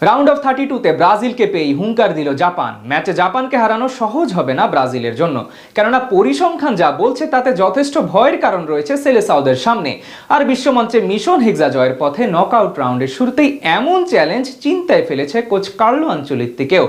Round of 32-তে ব্রাজিলকে পেয়েই হুঙ্কার দিল জাপান। ম্যাচে জাপানকে হারানো সহজ হবে না ব্রাজিলের জন্য, কেননা পরিসংখ্যান যা বলছে তাতে যথেষ্ট ভয়ের কারণ রয়েছে সেলেসাওদের সামনে। আর বিশ্বমঞ্চে মিশন হেক্সা জয়ের পথে নকআউট রাউন্ডের শুরুতেই এমন চ্যালেঞ্জ চিন্তায় ফেলেছে কোচ কার্লো আনচেলত্তিকেও।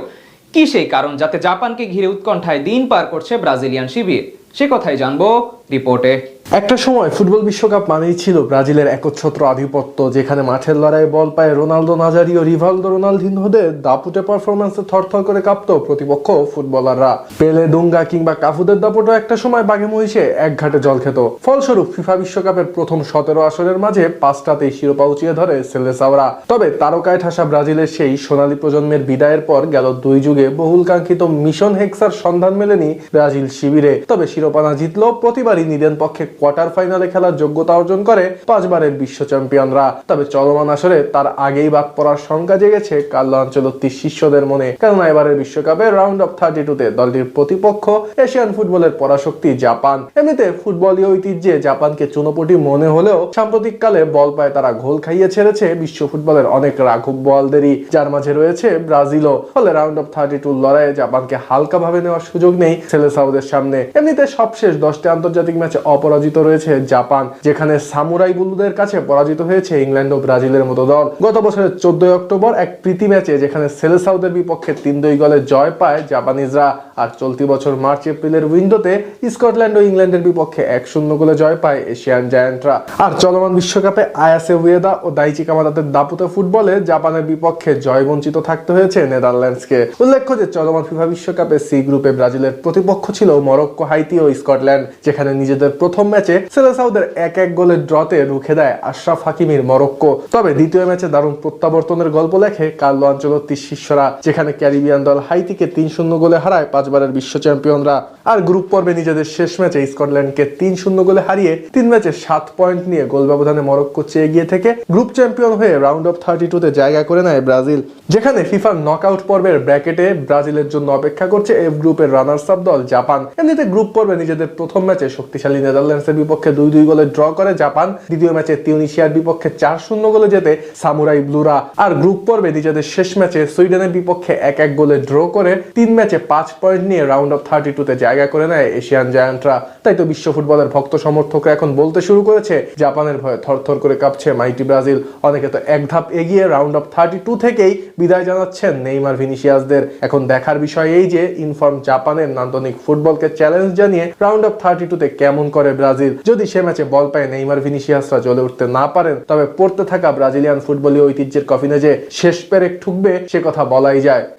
কি সেই কারণ যাতে জাপানকে ঘিরে উৎকণ্ঠায় দিন পার করছে ব্রাজিলিয়ান শিবির? সে কথাই জানবো রিপোর্টে। একটা সময় ফুটবল বিশ্বকাপ মানেই ছিল ব্রাজিলের একচ্ছত্র আধিপত্য, যেখানে মাঠের লড়াইয়ে বল পায় রোনালদো নাজারিও, রিভালদো, রোনালদিনহোদের দাপুটে পারফরম্যান্সে থরথর করে কাঁপত প্রতিপক্ষ ফুটবলাররা। পেলে, দুঙ্গা কিংবা কাফুদের দাপটও একটা সময় বাঘে মহিষে এক ঘাটে জল খেত। ফলস্বরূপ ফিফা বিশ্বকাপের প্রথম 17 আসরের মাঝে 5টাতেই শিরোপা উঁচিয়ে ধরে সেলেসাওরা। তবে তারকায় ঠাসা ব্রাজিলের সেই সোনালী প্রজন্মের বিদায়ের পর গেল 2 যুগে বহুল কাঙ্ক্ষিত মিশন হেক্সার সন্ধান মেলেনি ব্রাজিল শিবিরে। তবে শিরোপা না জিতলেও প্রতিবারই নিদেন পক্ষে কোয়ার্টার ফাইনালে খেলার যোগ্যতা অর্জন করে 5 বারের বিশ্ব চ্যাম্পিয়নরা। তবে চলমান আসরে তার আগেই বাদ পড়ার শঙ্কা জেগেছে কার্লো আনচেলত্তির শিষ্যদের মনে, কেননা এবারের বিশ্বকাপে রাউন্ড অফ 32-তে দলটির প্রতিপক্ষ এশিয়ান ফুটবলের পরাশক্তি জাপান। এমনিতে ফুটবলীয় ঐতিহ্যে জাপানকে চুনোপুটি মনে হলেও সাম্প্রতিককালে বল পায় তারা ঘোল খাইয়ে ছেড়েছে বিশ্ব ফুটবলের অনেক রাঘব বলদেরই, যার মাঝে রয়েছে ব্রাজিলও। ফলে রাউন্ড অফ 32 লড়াইয়ে জাপানকে হালকাভাবে নেওয়ার সুযোগ নেই সেলেসাওদের সামনে। এমনিতে সবশেষ 10টি আন্তর্জাতিক ম্যাচে অপরাজিত রয়েছে জাপান, যেখানে সামুরাই বুলুদের কাছে পরাজিত হয়েছে ইংল্যান্ড ও ব্রাজিলের মতো দল। গত বছরের 14 অক্টোবর এক প্রীতি ম্যাচে যেখানে সেলেসাওদের বিপক্ষে 3-2 গোলে জয় পায় জাপানিজরা। আর চলতি বছর মার্চ এপ্রিলের উইন্ডোতে স্কটল্যান্ড ও ইংল্যান্ডের বিপক্ষে 1-0 গোলে জয় পায় এশিয়ান জায়ান্টরা। আর চলমান বিশ্বকাপে আয়াসে উয়েদা ও দাইচি কামাদাদের দাপুতে ফুটবলে জাপানের বিপক্ষে জয় বঞ্চিত থাকতে হয়েছে নেদারল্যান্ডসকে। উল্লেখ্য যে চলমান ফিফা বিশ্বকাপে সি গ্রুপে ব্রাজিলের প্রতিপক্ষ ছিল মরক্কো, হাইতি ও স্কটল্যান্ড, যেখানে নিজেদের প্রথম ম্যাচে সেলেসাওদের 1-1 গোলের ড্রতে রুখে দেয় আশরাফ হাকিমির মরক্কো। তবে দ্বিতীয় ম্যাচে দারুণ প্রত্যাবর্তনের গল্প লেখে কার্লো আনচেলত্তির শিষ্যরা, যেখানে ক্যারিবিয়ান দল হাইতিকে 3-0 গোলে হারায় 5 বারের বিশ্ব চ্যাম্পিয়নরা। আর গ্রুপ পর্বে নিজেদের শেষ ম্যাচে স্কটল্যান্ডকে 3-0 গোলে হারিয়ে 3 ম্যাচে 7 পয়েন্ট নিয়ে গোল ব্যবধানে মরক্কো চেয়ে এগিয়ে থেকে গ্রুপ চ্যাম্পিয়ন হয়ে রাউন্ড অফ 32-তে জায়গা করে নেয় ব্রাজিল, যেখানে ফিফার নকআউট পর্বের ব্র্যাকেটে ব্রাজিলের জন্য অপেক্ষা করছে এফ গ্রুপের রানার্স আপ দল জাপান। এমনিতে গ্রুপ পর্বে নিজেদের প্রথম ম্যাচে শক্তিশালী নেদারল্যান্ডসের বিপক্ষে 2-2 গোলে ড্র করে জাপান। দ্বিতীয় ম্যাচে তিউনিশিয়ার বিপক্ষে 4-0 গোলে জেতে সামুরাই ব্লুরা। আর গ্রুপ পর্বে নিজেদের শেষ ম্যাচে সুইডেনের বিপক্ষে 1-1 গোলে ড্র করে 3 ম্যাচে 5 পয়েন্ট নিয়ে রাউন্ড অফ 32-তে জায়গা করে নেয় এশিয়ান জায়ান্টরা। তাই তো বিশ্ব ফুটবলের ভক্ত সমর্থকরা এখন বলতে শুরু করেছে জাপানের ভয়ে থরথর করে কাঁপছে মাইটি ব্রাজিল। অনেকে তো এক ধাপ এগিয়ে রাউন্ড অফ 32 থেকেই বিদায় জানাচ্ছেন নেইমার, ভিনিসিয়াসদের। এখন দেখার বিষয় এই যে ইনফর্ম জাপানের নান্দনিক ফুটবলকে চ্যালেঞ্জ জানিয়ে রাউন্ড অফ 32-তে কেমন করে ব্রাজিল। যদি সে ম্যাচে বল পায় নেইমার, ভিনিসিয়াসরা জ্বলে উঠতে না পারেন, তবে পড়তে থাকা ব্রাজিলিয়ান ফুটবলীয় ঐতিহ্যের কফিনে যে শেষ পেরেক ঠুকবে সে কথা বলাই যায়।